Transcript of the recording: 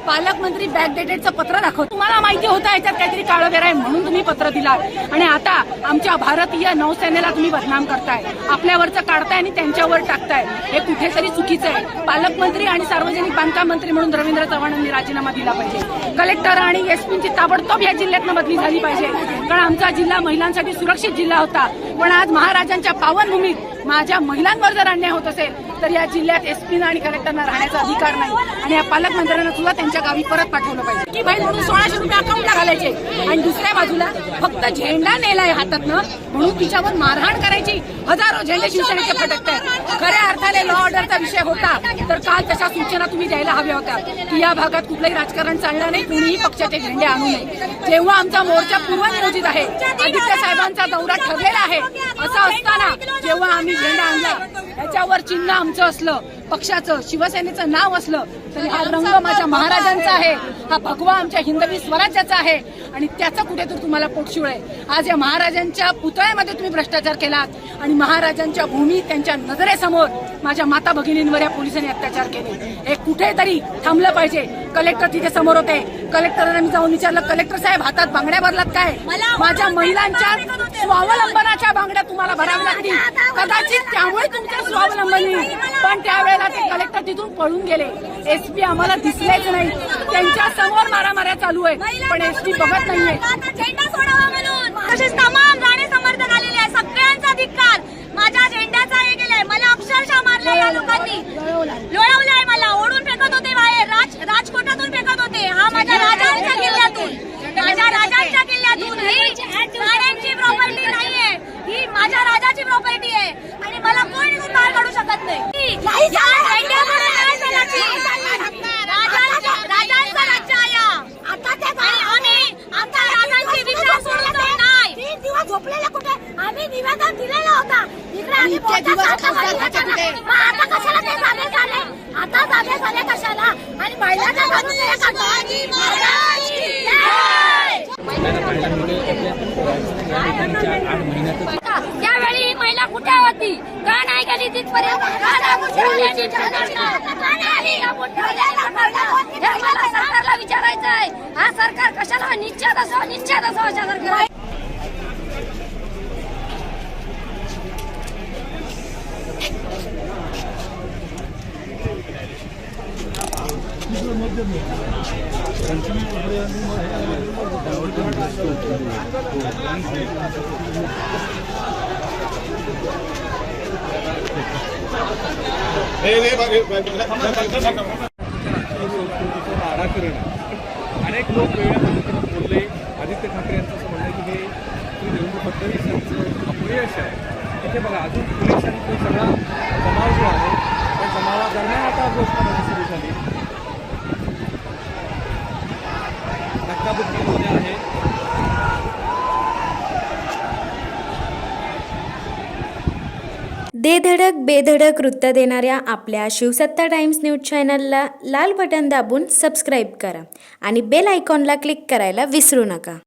पालकमंत्री बॅकडेटेडचं पत्र दाखवतो। तुम्हाला माहिती होतं याच्यात काहीतरी काळबेर आहे म्हणून तुम्ही पत्र दिला आणि आता आमच्या भारतीय नौसेनेला तुम्ही बदनाम करताय, आपल्यावरचं काढताय आणि त्यांच्यावर टाकताय। हे कुठेतरी चुकीचं आहे। पालकमंत्री आणि सार्वजनिक बांधकाम मंत्री म्हणून रवींद्र चव्हाणांनी राजीनामा दिला पाहिजे। कलेक्टर आणि एसपीची ताबडतोब या जिल्ह्यातनं बदली झाली पाहिजे, कारण आमचा जिल्हा महिलांसाठी सुरक्षित जिल्हा होता। पण आज महाराजांच्या पावनभूमीत माझ्या महिलांवर जर अन्याय होत असेल तर या जिल्ह्यात एसपीना आणि कलेक्टरना राहण्याचा अधिकार नाही आणि या पालकमंत्र्यांना सुद्धा त्यांच्या गावी परत पाठवलं पाहिजे की भाई म्हणून 1600 रुपये अकाउंटला घालायचे आणि दुसऱ्या बाजूला फक्त झेंडा नेलाय हातातनं म्हणून तिच्यावर मारहाण करायची। हजारो झेंडे शिवसेनेचे फटकतायत। खऱ्या अर्थाने लॉ ऑर्डरचा विषय होता तर काल तशा सूचना तुम्ही द्यायला हव्या होत्या की या भागात कुठलंही राजकारण चालणार नाही, कोणीही पक्षाचे झेंडे आणू नये। जेव्हा आमचा मोर्चा पूर्वनियोजित आहे, आदित्य साहेबांचा दौरा ठरलेला आहे, असं असताना जेव्हा आम्ही झेंडा आणला याच्यावर चिन्ह आमचं असलं, पक्षाचं शिवसेनेचं नाव असलं तरी हा रंग माझ्या महाराजांचा आहे, हा भगवा आमच्या हिंदवी स्वराज्याचा आहे आणि त्याचं कुठेतरी तुम्हाला पोटशिळ आहे। आज या महाराजांच्या पुतळ्यामध्ये तुम्ही भ्रष्टाचार केलात आणि महाराजांच्या भूमी त्यांच्या नजरेसमोर माझ्या माता भगिनींवर या पोलिसांनी अत्याचार केले। हे कुठेतरी थांबलं पाहिजे। कलेक्टर तिथे समोर होते, कलेक्टरांना मी जाऊन विचारलं, कलेक्टर साहेब हातात बांगड्या भरलात काय? माझ्या महिलांच्या स्वावलंबनाच्या बांगड्या तुम्हाला भराव्या लागतील, कदाचित त्यामुळे तुमच्या स्वावलंबनी, पण त्यावेळेला ते कलेक्टर तिथून पळून गेले। एसपी आम्हाला दिसलेच नाही, त्यांच्या समोर मारामाऱ्या चालू आहे पण एसपी बघत नाहीये। झेंडा सोडावा म्हणून तसेच तमाम राणे समर्थक आलेले आहे, सगळ्यांचा धिक्कार। माझ्या झेंड्याचा हे केलंय, मला अक्षरशः मारलंय या लोकांनी, लोळवलंय, मला ओढून फेकत होते बाहेर, राजकोटातून फेकत होते। हा माझ्या राजांच्या किल्ल्यातून, माझ्या राजांच्या किल्ल्यातून, ही राण्यांची प्रॉपर्टी नाहीये, ही माझ्या राजाची प्रॉपर्टी आहे आणि मला कोणी बाहेर काढू शकत नाही। राजांचा राज्य आहे आणि आम्ही आमच्या राजांची विश्वास सोडून नाही। 3 दिवस झोपलेले कुठे? आम्ही निवेदन दिलेला होता, इकडे आम्ही आता कशाला ते जागे झाले? आता जागे झाले कशाला? आणि महिलांना बाजूने त्यावेळी ही महिला कुठे होती? का नाही गेली तिथपर्यंत? मला सरकारला विचारायचं आहे, हा सरकार कशाला निश्चित असो अशा सरकार। अनेक लोक वेगळ्या पद्धतीने बोलले। आदित्य ठाकरे यांचं असं म्हणणं की हे श्री देवेंद्र फडणवीस यांचं अपयश आहे। तिथे बघा अजून पोलिसांनी तो सगळा जमाव जो आहे त्या जमावादरम्यान आता घोषणाबाजी सुरू झाली, धक्काबुक्की होणे आहे। देधडक बेधडक वृत्त देणाऱ्या आपल्या शिवसत्ता टाइम्स न्यूज चॅनलला लाल बटन दाबून सबस्क्राईब करा आणि बेल आयकॉनला क्लिक करायला विसरू नका।